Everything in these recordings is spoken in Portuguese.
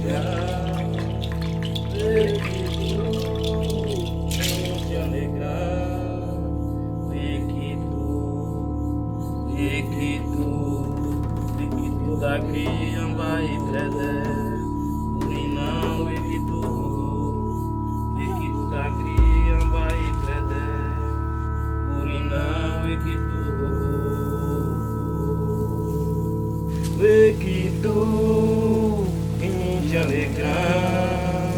alegrar, vê que tu vem te alegrar, vê que tu da cria vai crescer, não vê que tu da cria vai crescer, não vê que tu vem te alegrar,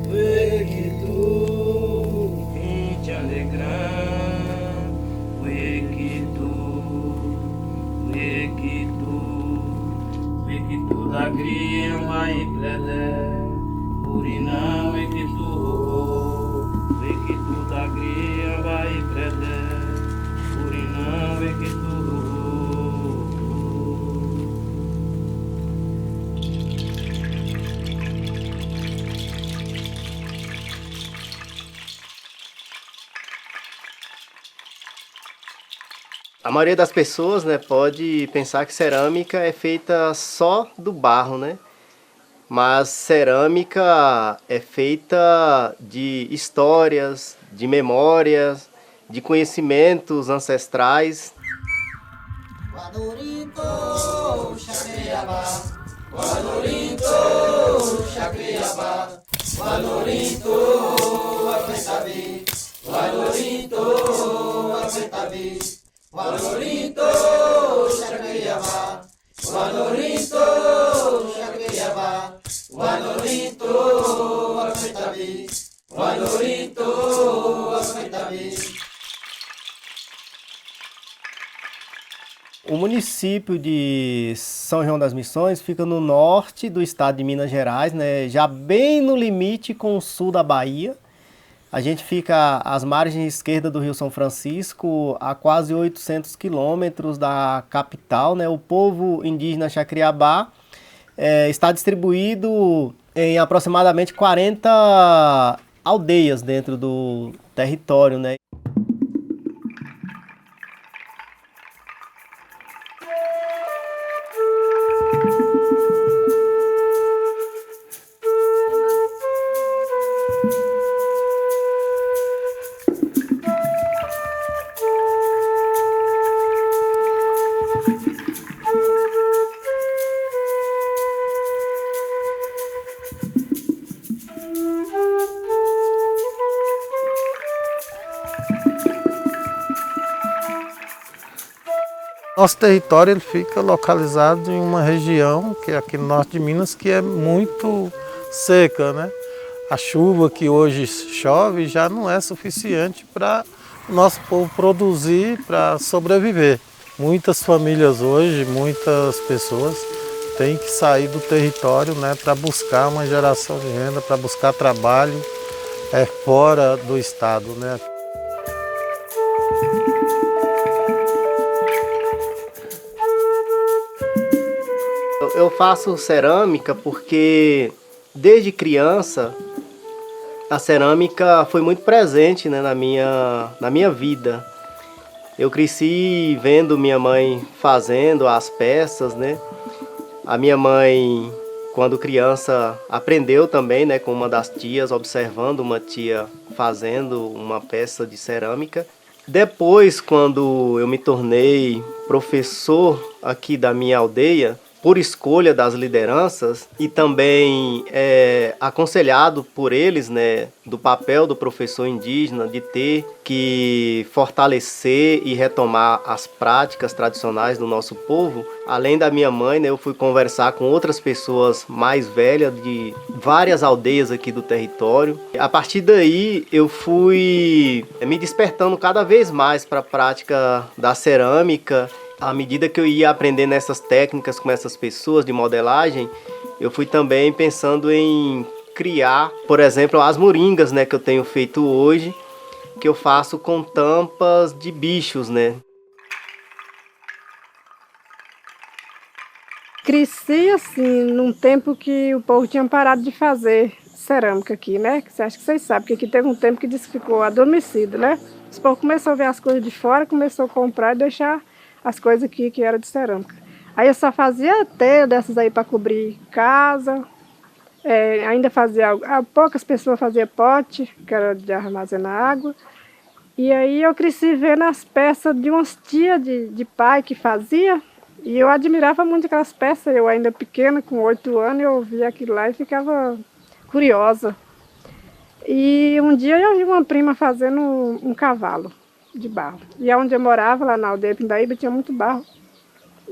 vê que tu vem te alegrar, vê que tu da cria vai crescer, não vê que tu da cria vai crescer, não vê que tu. A maioria das pessoas, né, pode pensar que cerâmica é feita só do barro, né? Mas cerâmica é feita de histórias, de memórias, de conhecimentos ancestrais. O município de São João das Missões fica no norte do estado de Minas Gerais, né, já bem no limite com o sul da Bahia. A gente fica às margens esquerdas do Rio São Francisco, a quase 800 quilômetros da capital, né? O povo indígena Xacriabá está distribuído em aproximadamente 40 aldeias dentro do território, né? Nosso território ele fica localizado em uma região, que é aqui no norte de Minas, que é muito seca, né? A chuva que hoje chove já não é suficiente para o nosso povo produzir, para sobreviver. Muitas famílias hoje, muitas pessoas têm que sair do território, né, para buscar uma geração de renda, para buscar trabalho fora do estado, né? Eu faço cerâmica porque desde criança a cerâmica foi muito presente, né, na minha vida. Eu cresci vendo minha mãe fazendo as peças, né? A minha mãe, quando criança, aprendeu também, né, com uma das tias, observando uma tia fazendo uma peça de cerâmica. Depois, quando eu me tornei professor aqui da minha aldeia, por escolha das lideranças e também aconselhado por eles, né, do papel do professor indígena de ter que fortalecer e retomar as práticas tradicionais do nosso povo. Além da minha mãe, né, eu fui conversar com outras pessoas mais velhas de várias aldeias aqui do território. A partir daí eu fui me despertando cada vez mais para a prática da cerâmica. À medida que eu ia aprendendo essas técnicas com essas pessoas de modelagem, eu fui também pensando em criar, por exemplo, as moringas, né, que eu tenho feito hoje, que eu faço com tampas de bichos, né. Cresci assim, num tempo que o povo tinha parado de fazer cerâmica aqui, né? Que acho que vocês sabem, que aqui teve um tempo que disse que ficou adormecido, né? Os povos começou a ver as coisas de fora, começou a comprar e deixar as coisas aqui que era de cerâmica. Aí eu só fazia teia dessas aí para cobrir casa, Ainda fazia poucas pessoas faziam pote, que era de armazenar água. E aí eu cresci vendo as peças de umas tias de pai que fazia. E eu admirava muito aquelas peças. Eu ainda pequena, com 8 anos, eu via aquilo lá e ficava curiosa. E um dia eu vi uma prima fazendo um cavalo de barro. E onde eu morava, lá na aldeia Pindaíba, tinha muito barro.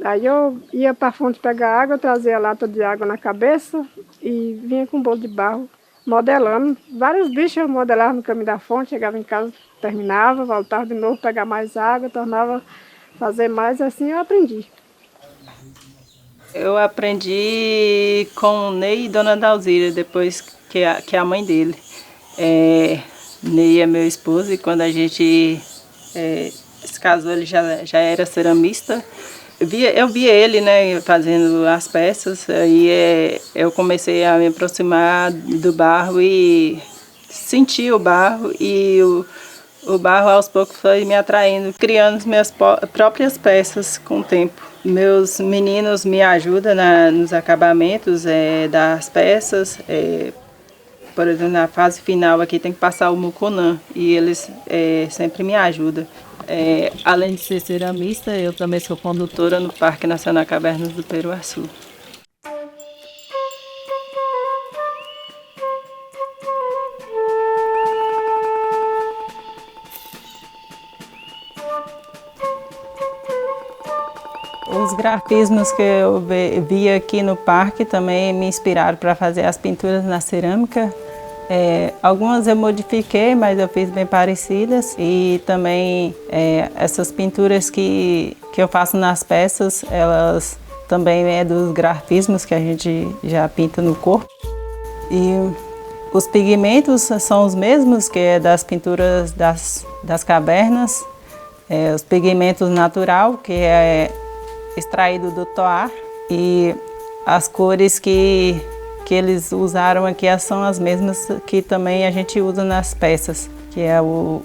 Aí eu ia para a fonte pegar água, eu trazia a lata de água na cabeça e vinha com um bolo de barro, modelando. Vários bichos eu modelava no caminho da fonte, chegava em casa, terminava, voltava de novo, pegar mais água, tornava a fazer mais, assim eu aprendi. Eu aprendi com o Ney e Dona Dalzira, depois que a mãe dele. Ney é meu esposo e quando a gente se casou, ele já era ceramista. Eu via ele, né, fazendo as peças, aí eu comecei a me aproximar do barro e sentir o barro, e o barro aos poucos foi me atraindo, criando as minhas próprias peças com o tempo. Meus meninos me ajudam nos acabamentos das peças. Por exemplo, na fase final aqui tem que passar o mucunã e eles sempre me ajudam. Além de ser ceramista, eu também sou condutora no Parque Nacional Cavernas do Peruaçu. Os grafismos que eu vi aqui no parque também me inspiraram para fazer as pinturas na cerâmica. Algumas eu modifiquei, mas eu fiz bem parecidas. E também essas pinturas que eu faço nas peças, elas também dos grafismos que a gente já pinta no corpo. E os pigmentos são os mesmos que é das pinturas das cavernas. Os pigmentos natural, que é extraído do toar, e as cores que eles usaram aqui são as mesmas que também a gente usa nas peças, que é o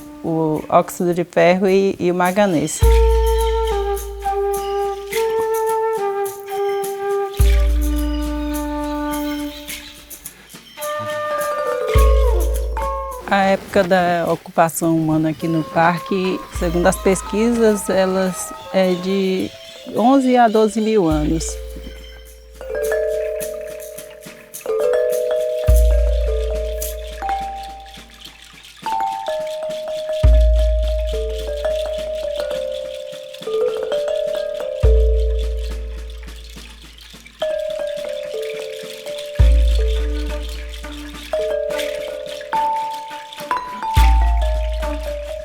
óxido de ferro e o manganês. A época da ocupação humana aqui no parque, segundo as pesquisas, elas é de 11 a 12 mil anos.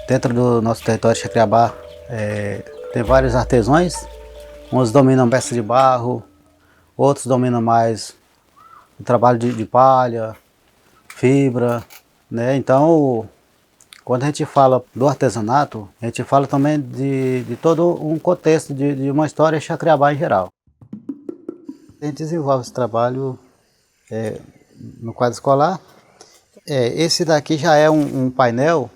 Dentro do nosso território de Jacriabá, tem vários artesãos. Uns dominam peça de barro, outros dominam mais o trabalho de palha, fibra, né? Então, quando a gente fala do artesanato, a gente fala também de todo um contexto de uma história de Jacriabá em geral. A gente desenvolve esse trabalho no quadro escolar. Esse daqui já é um painel,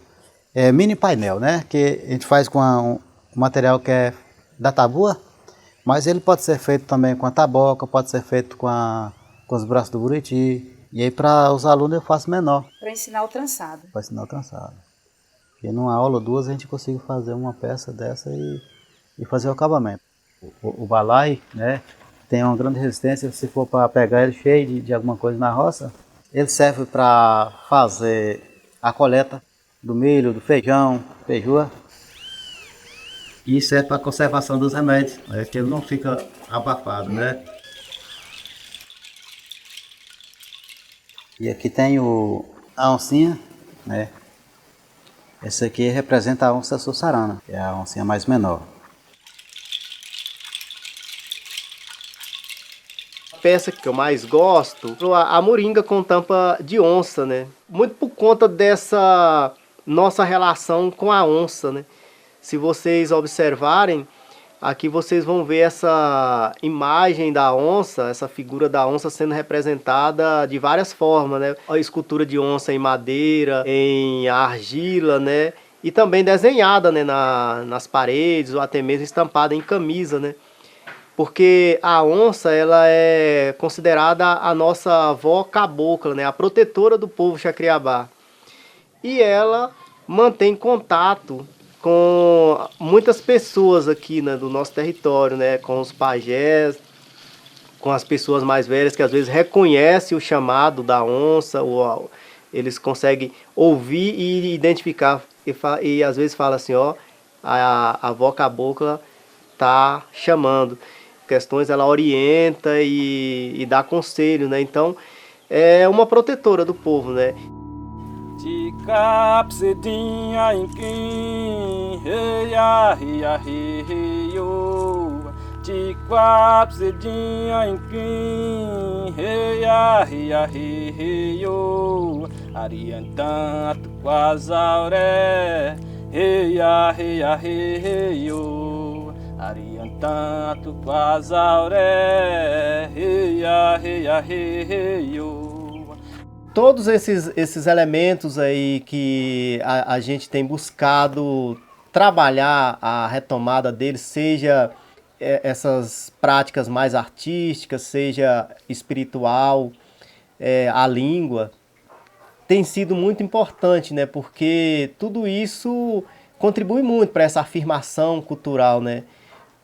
mini painel, né? Que a gente faz com um material que é da tabua. Mas ele pode ser feito também com a taboca, pode ser feito com os braços do buriti. E aí para os alunos eu faço menor. Para ensinar o trançado. Para ensinar o trançado. Porque numa aula ou duas a gente consegue fazer uma peça dessa e fazer o acabamento. O balai, né, tem uma grande resistência. Se for para pegar ele cheio de alguma coisa na roça, ele serve para fazer a coleta do milho, do feijão, feijua. E serve para a conservação dos remédios, que ele não fica abafado, né? E aqui tem a oncinha, né? Essa aqui representa a onça sussarana, que é a oncinha mais menor. A peça que eu mais gosto é a moringa com tampa de onça, né? Muito por conta dessa nossa relação com a onça, né? Se vocês observarem, aqui vocês vão ver essa imagem da onça, essa figura da onça sendo representada de várias formas, né? A escultura de onça em madeira, em argila, né? E também desenhada, né? nas paredes ou até mesmo estampada em camisa, né? porque a onça ela é considerada a nossa avó cabocla, né? A protetora do povo Xacriabá. E ela mantém contato com muitas pessoas aqui, né, do nosso território, né? Com os pajés, com as pessoas mais velhas que às vezes reconhecem o chamado da onça, ou eles conseguem ouvir e identificar, e às vezes fala assim, ó, a avó cabocla tá chamando. Questões ela orienta e dá conselho, né? Então é uma protetora do povo, né? Ticapsedinha em quem, heia, heia, heio. Ticapsedinha em quem, heia, heia, heio. Ariantanto quasauré, heia, heia, heio. Ariantanto quasauré, heia, heia, heio. Todos esses elementos aí que a gente tem buscado trabalhar a retomada deles, seja essas práticas mais artísticas, seja espiritual, a língua, tem sido muito importante, né? Porque tudo isso contribui muito para essa afirmação cultural, né?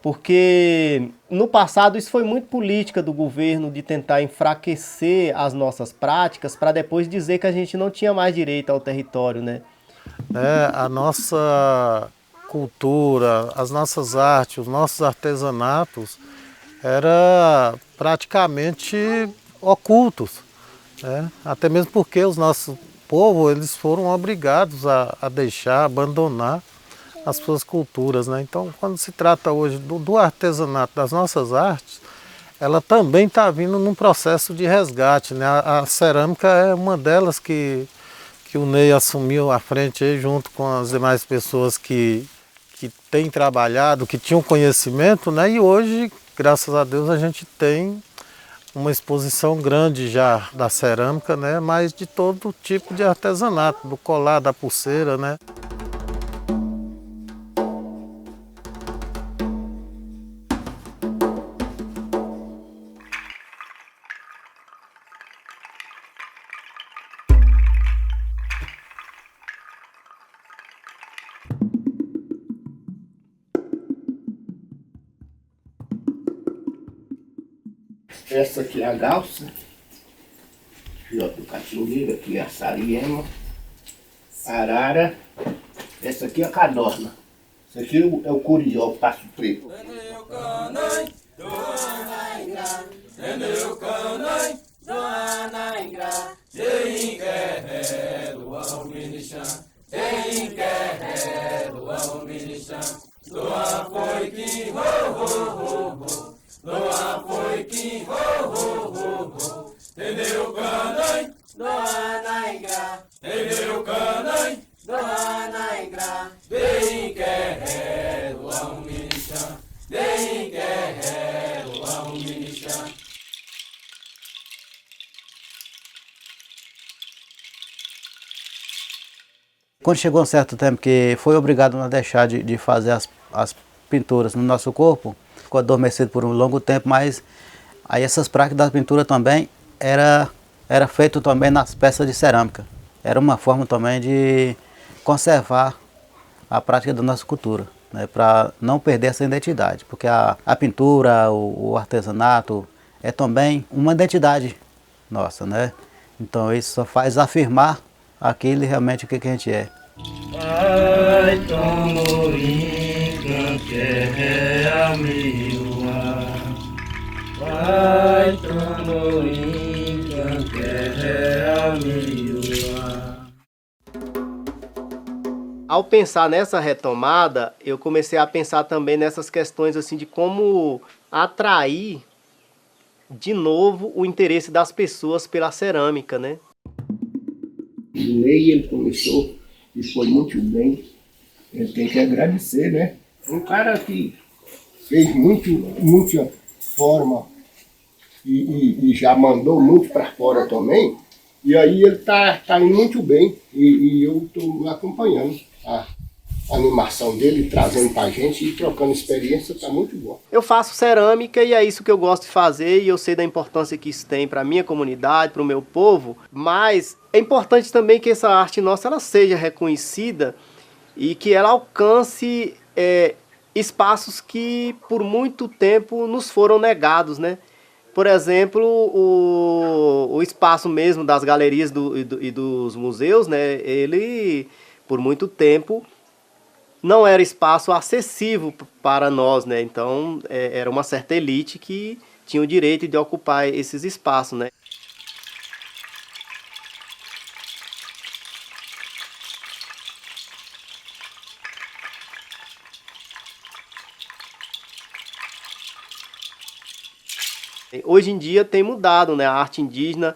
Porque no passado isso foi muito política do governo de tentar enfraquecer as nossas práticas para depois dizer que a gente não tinha mais direito ao território, né? A nossa cultura, as nossas artes, os nossos artesanatos eram praticamente ocultos, né? Até mesmo porque os nossos povos eles foram obrigados a deixar, abandonar as suas culturas, né? Então, quando se trata hoje do artesanato, das nossas artes, ela também está vindo num processo de resgate, né? A cerâmica é uma delas que o Ney assumiu à frente aí, junto com as demais pessoas que têm trabalhado, que tinham conhecimento, né? E hoje, graças a Deus, a gente tem uma exposição grande já da cerâmica, né? Mas de todo tipo de artesanato, do colar, da pulseira, né? Essa aqui é a galça, do catingueiro, aqui é a sariema, arara, essa aqui é a cadorna, esse aqui é o curió, passo preto. Quando chegou um certo tempo que foi obrigado a deixar de fazer as pinturas no nosso corpo, ficou adormecido por um longo tempo, mas aí essas práticas da pintura também era feito também nas peças de cerâmica. Era uma forma também de conservar a prática da nossa cultura, né, para não perder essa identidade, porque a pintura, o artesanato é também uma identidade nossa, né? Então isso só faz afirmar aquilo realmente o que a gente é. Ai, tomorim, canque amiua. Ai, tomorim, canque amiua. Ao pensar nessa retomada, eu comecei a pensar também nessas questões assim de como atrair de novo o interesse das pessoas pela cerâmica, né? O Ney, ele começou e foi muito bem. Ele tem que agradecer, né? Um cara que fez muita forma e já mandou muito para fora também. E aí ele tá indo muito bem e eu estou acompanhando a animação dele, trazendo pra gente e trocando experiência, tá muito bom. Eu faço cerâmica e é isso que eu gosto de fazer e eu sei da importância que isso tem para minha comunidade, para o meu povo, mas é importante também que essa arte nossa ela seja reconhecida e que ela alcance espaços que por muito tempo nos foram negados, né? Por exemplo, o espaço mesmo das galerias e dos museus, né? Ele, por muito tempo, não era espaço acessível para nós, né? Então, era uma certa elite que tinha o direito de ocupar esses espaços, né? Hoje em dia tem mudado, né? A arte indígena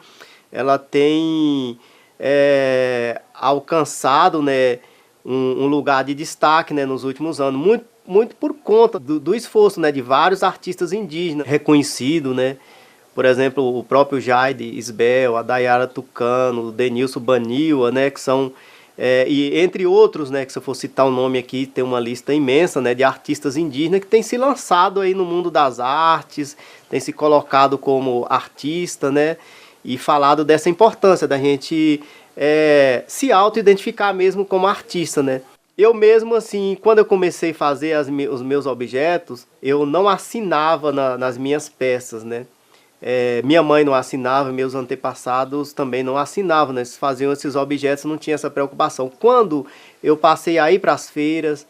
ela tem alcançado, né, um lugar de destaque, né, nos últimos anos, muito por conta do esforço, né, de vários artistas indígenas reconhecidos, né? Por exemplo, o próprio Jaide Isbel, a Dayara Tucano, o Denilson Baniwa, né, que são e entre outros, né, que se eu for citar o nome aqui, tem uma lista imensa, né, de artistas indígenas que têm se lançado aí no mundo das artes, têm se colocado como artista, né, e falado dessa importância da gente se auto-identificar mesmo como artista, né. Eu mesmo, assim, quando eu comecei a fazer os meus objetos, eu não assinava nas minhas peças, né. Minha mãe não assinava, meus antepassados também não assinavam, né? Eles faziam esses objetos, não tinha essa preocupação. Quando eu passei a ir para as feiras,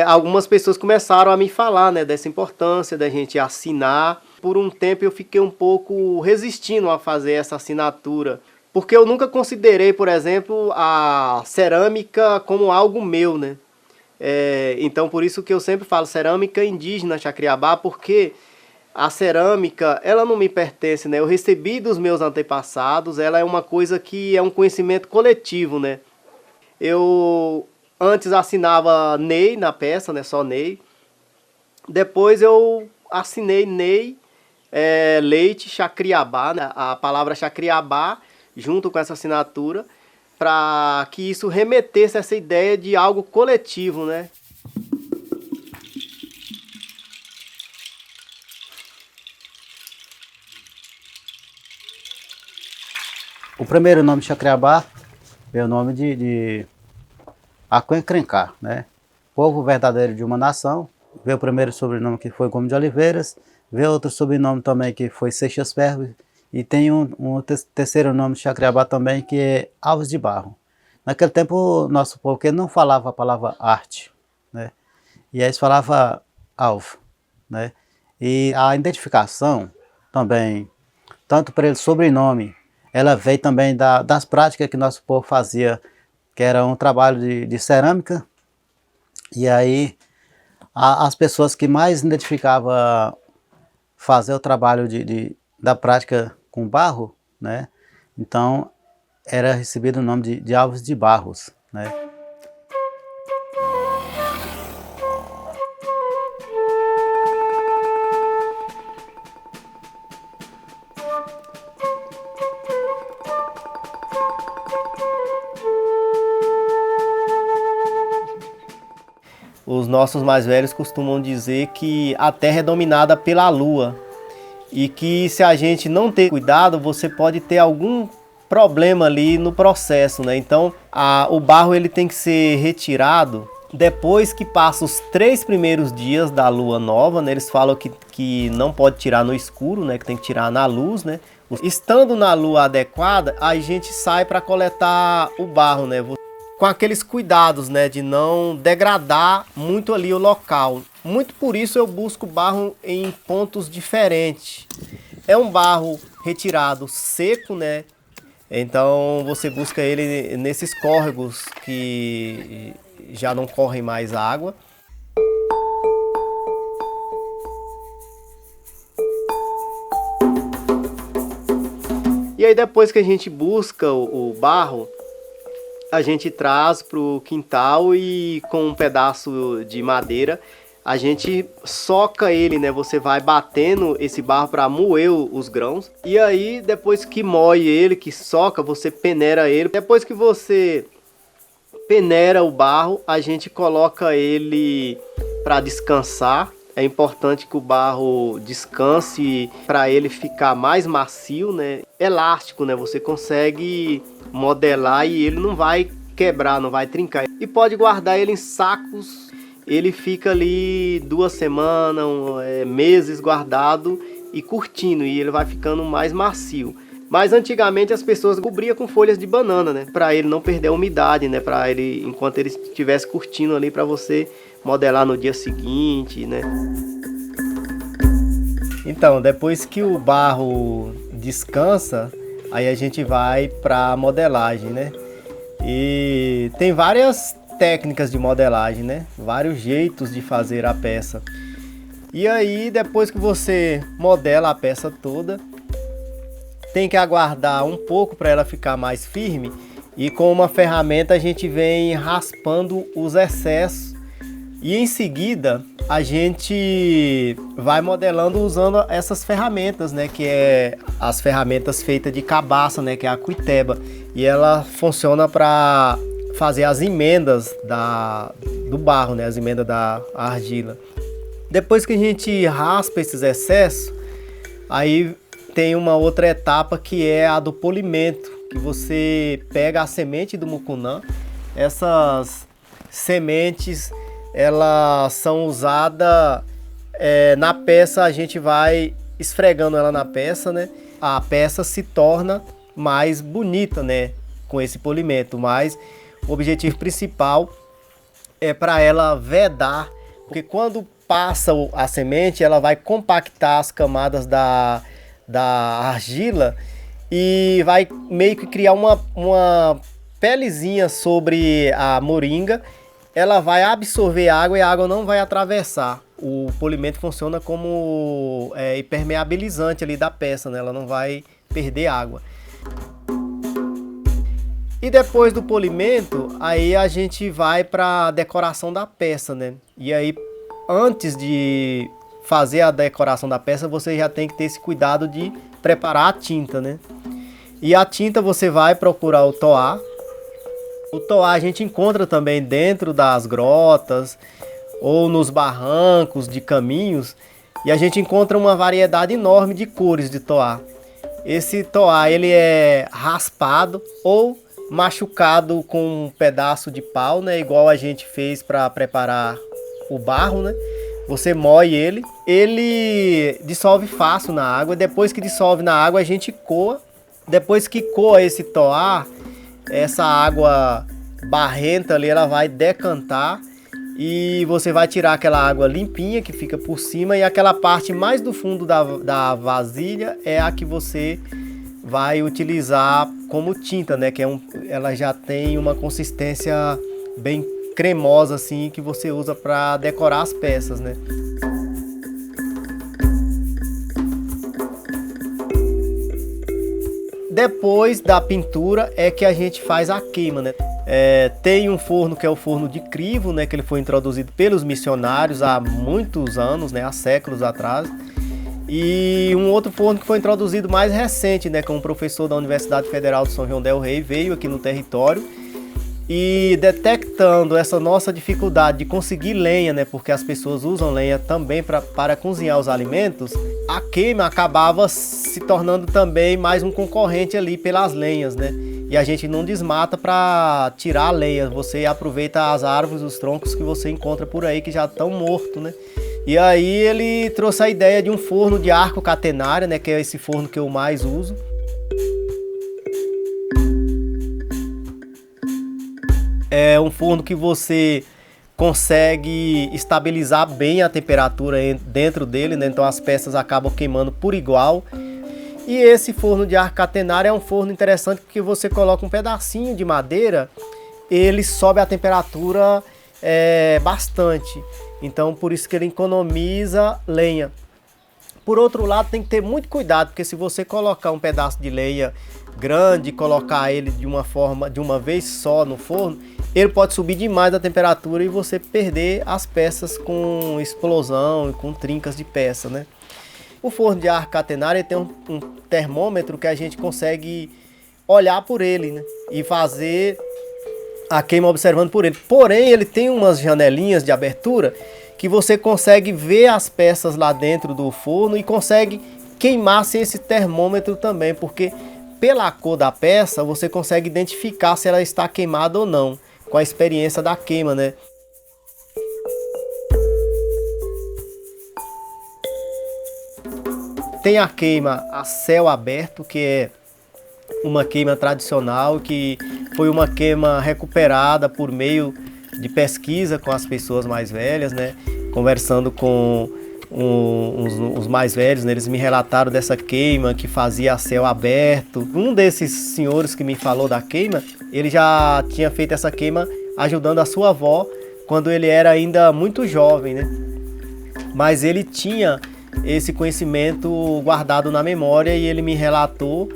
algumas pessoas começaram a me falar, né, dessa importância da gente assinar. Por um tempo eu fiquei um pouco resistindo a fazer essa assinatura, porque eu nunca considerei, por exemplo, a cerâmica como algo meu, né? Então por isso que eu sempre falo cerâmica indígena Chacriabá, porque a cerâmica, ela não me pertence, né? Eu recebi dos meus antepassados, ela é uma coisa que é um conhecimento coletivo, né? Eu antes assinava Ney na peça, né? Só Ney. Depois eu assinei Ney Leite Chacriabá, né? A palavra Chacriabá, junto com essa assinatura, para que isso remetesse a essa ideia de algo coletivo, né? O primeiro nome de Chacriabá é o nome de Aquencrencá, né? Povo verdadeiro de uma nação. Veio o primeiro sobrenome que foi Gomes de Oliveiras, veio outro sobrenome também que foi Seixas Ferro, e tem um terceiro nome de Chacriabá também que é Alves de Barro. Naquele tempo, nosso povo que não falava a palavra arte, né? E aí eles falavam alvo, né? E a identificação também, tanto pelo sobrenome, ela veio também das práticas que nosso povo fazia, que era um trabalho de cerâmica. E aí as pessoas que mais identificavam fazer o trabalho da prática com barro, né? Então era recebido o nome de Alves de Barros, né? Os nossos mais velhos costumam dizer que a Terra é dominada pela Lua e que se a gente não ter cuidado, você pode ter algum problema ali no processo, né? Então, o barro ele tem que ser retirado depois que passa os 3 primeiros dias da lua nova, né? Eles falam que não pode tirar no escuro, né? Que tem que tirar na luz, né? Estando na lua adequada, a gente sai para coletar o barro, né? Com aqueles cuidados, né, de não degradar muito ali o local. Muito por isso eu busco barro em pontos diferentes. É um barro retirado seco, né? Então você busca ele nesses córregos que já não correm mais água. E aí depois que a gente busca o barro, a gente traz para o quintal e com um pedaço de madeira a gente soca ele, né? Você vai batendo esse barro para moer os grãos. E aí depois que moe ele, que soca, você peneira ele. Depois que você peneira o barro, a gente coloca ele para descansar. É importante que o barro descanse para ele ficar mais macio, né? Elástico, né? Você consegue modelar e ele não vai quebrar, não vai trincar. E pode guardar ele em sacos. Ele fica ali 2 semanas, meses guardado e curtindo, e ele vai ficando mais macio. Mas antigamente as pessoas cobriam com folhas de banana, né? Para ele não perder a umidade, né? Para ele, enquanto ele estivesse curtindo ali, para você modelar no dia seguinte, né? Então, depois que o barro descansa, aí a gente vai para modelagem, né? E tem várias técnicas de modelagem, né? Vários jeitos de fazer a peça. E aí, depois que você modela a peça toda, tem que aguardar um pouco para ela ficar mais firme, e com uma ferramenta a gente vem raspando os excessos, e em seguida a gente vai modelando usando essas ferramentas, né, que é as ferramentas feitas de cabaça, né, que é a cuiteba, e ela funciona para fazer as emendas do barro, né, as emendas da argila. Depois que a gente raspa esses excessos, aí tem uma outra etapa que é a do polimento, que você pega a semente do mucunã. Essas sementes, elas são usadas na peça, a gente vai esfregando ela na peça, né? A peça se torna mais bonita, né? Com esse polimento, mas o objetivo principal é para ela vedar, porque quando passa a semente, ela vai compactar as camadas da argila e vai meio que criar uma pelezinha sobre a moringa. Ela vai absorver água e a água não vai atravessar. O polimento funciona como impermeabilizante ali da peça, né? Ela não vai perder água. E depois do polimento, aí a gente vai para a decoração da peça, né? E aí, antes de fazer a decoração da peça, você já tem que ter esse cuidado de preparar a tinta, né? E a tinta você vai procurar o toá. O toá a gente encontra também dentro das grotas ou nos barrancos de caminhos, e a gente encontra uma variedade enorme de cores de toá. Esse toá, ele é raspado ou machucado com um pedaço de pau, né? Igual a gente fez para preparar o barro, né? Você moe ele dissolve fácil na água. Depois que dissolve na água, a gente coa. Depois que coa esse toá, essa água barrenta ali, ela vai decantar e você vai tirar aquela água limpinha que fica por cima, e aquela parte mais do fundo da vasilha é a que você vai utilizar como tinta, né? Que ela já tem uma consistência bem cremosa assim, que você usa para decorar as peças, né? Depois da pintura é que a gente faz a queima, né? Tem um forno que é o forno de crivo, né? Que ele foi introduzido pelos missionários há muitos anos, né? Há séculos atrás. E um outro forno que foi introduzido mais recente, né? Com um professor da Universidade Federal de São João del Rei, veio aqui no território e, detectando essa nossa dificuldade de conseguir lenha, né? Porque as pessoas usam lenha também para cozinhar os alimentos, a queima acabava se tornando também mais um concorrente ali pelas lenhas, né? E a gente não desmata para tirar a lenha, você aproveita as árvores, os troncos que você encontra por aí que já estão mortos, né? E aí ele trouxe a ideia de um forno de arco catenária, né? Que é esse forno que eu mais uso. É um forno que você consegue estabilizar bem a temperatura dentro dele, né? Então as peças acabam queimando por igual. E esse forno de arco catenário é um forno interessante porque você coloca um pedacinho de madeira, ele sobe a temperatura bastante. Então por isso que ele economiza lenha. Por outro lado, tem que ter muito cuidado, porque se você colocar um pedaço de lenha grande e colocar ele de uma vez só no forno, ele pode subir demais a temperatura e você perder as peças com explosão e com trincas de peça, né? O forno de arco catenário tem um termômetro que a gente consegue olhar por ele, né? E fazer a queima observando por ele. Porém, ele tem umas janelinhas de abertura que você consegue ver as peças lá dentro do forno e consegue queimar sem esse termômetro também, porque pela cor da peça você consegue identificar se ela está queimada ou não, com a experiência da queima, né? Tem a queima a céu aberto, que é uma queima tradicional, que foi uma queima recuperada por meio de pesquisa com as pessoas mais velhas, né? Conversando com os mais velhos, né? Eles me relataram dessa queima que fazia a céu aberto. Um desses senhores que me falou da queima, ele já tinha feito essa queima ajudando a sua avó quando ele era ainda muito jovem, né? Mas ele tinha esse conhecimento guardado na memória e ele me relatou,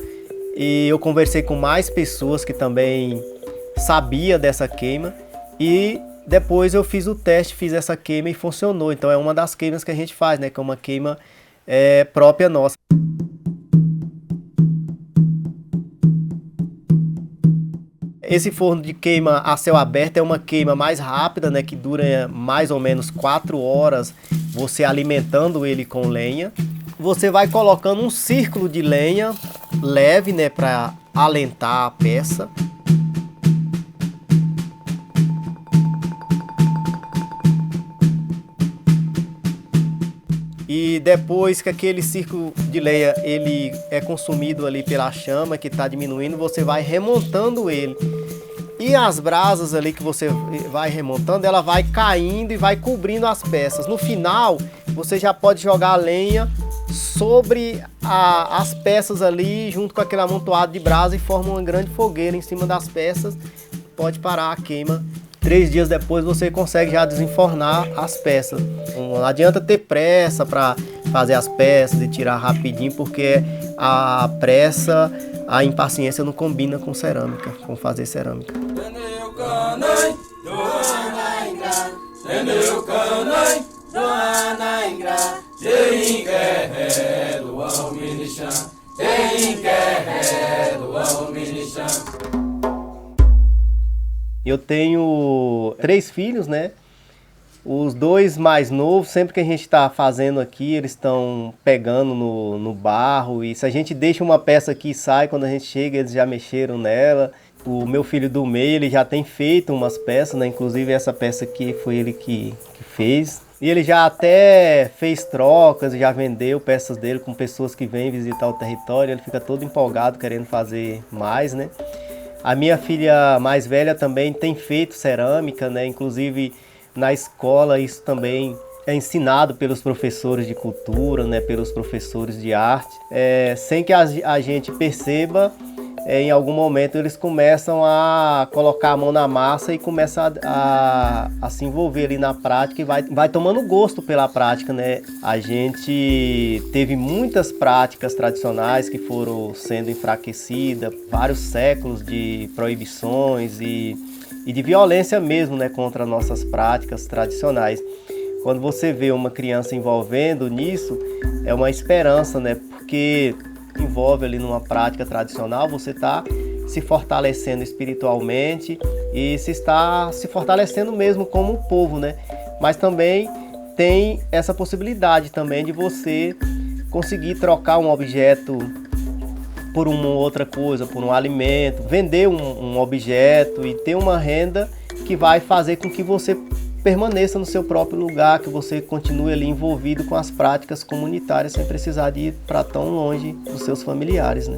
e eu conversei com mais pessoas que também sabia dessa queima e depois eu fiz o teste, fiz essa queima e funcionou. Então é uma das queimas que a gente faz, né? Que é uma queima própria nossa. Esse forno de queima a céu aberto é uma queima mais rápida, né? Que dura mais ou menos 4 horas, você alimentando ele com lenha. Você vai colocando um círculo de lenha leve, né? Para alentar a peça. E depois que aquele círculo de lenha ele é consumido ali pela chama que está diminuindo, você vai remontando ele. E as brasas ali que você vai remontando, ela vai caindo e vai cobrindo as peças. No final, você já pode jogar a lenha sobre as peças ali, junto com aquele amontoado de brasa, e forma uma grande fogueira em cima das peças. Pode parar a queima. 3 dias depois você consegue já desenfornar as peças. Não adianta ter pressa para fazer as peças e tirar rapidinho, porque a pressa, a impaciência não combina com cerâmica, com fazer cerâmica. Eu tenho 3 filhos, né? Os 2 mais novos, sempre que a gente está fazendo aqui, eles estão pegando no barro. E se a gente deixa uma peça aqui e sai, quando a gente chega, eles já mexeram nela. O meu filho do meio, ele já tem feito umas peças, né? Inclusive essa peça aqui foi ele que fez. E ele já até fez trocas, já vendeu peças dele com pessoas que vêm visitar o território. Ele fica todo empolgado, querendo fazer mais, né? A minha filha mais velha também tem feito cerâmica, né? Inclusive na escola isso também é ensinado pelos professores de cultura, né? Pelos professores de arte. Sem que a gente perceba, em algum momento eles começam a colocar a mão na massa e começam a se envolver ali na prática e vai tomando gosto pela prática, né? A gente teve muitas práticas tradicionais que foram sendo enfraquecidas, vários séculos de proibições e de violência mesmo, né? Contra nossas práticas tradicionais. Quando você vê uma criança envolvendo nisso, é uma esperança, né? Porque envolve ali numa prática tradicional, você está se fortalecendo espiritualmente e se está se fortalecendo mesmo como um povo, né? Mas também tem essa possibilidade também de você conseguir trocar um objeto por uma outra coisa, por um alimento, vender um objeto e ter uma renda que vai fazer com que você permaneça no seu próprio lugar, que você continue ali envolvido com as práticas comunitárias sem precisar de ir para tão longe dos seus familiares, né?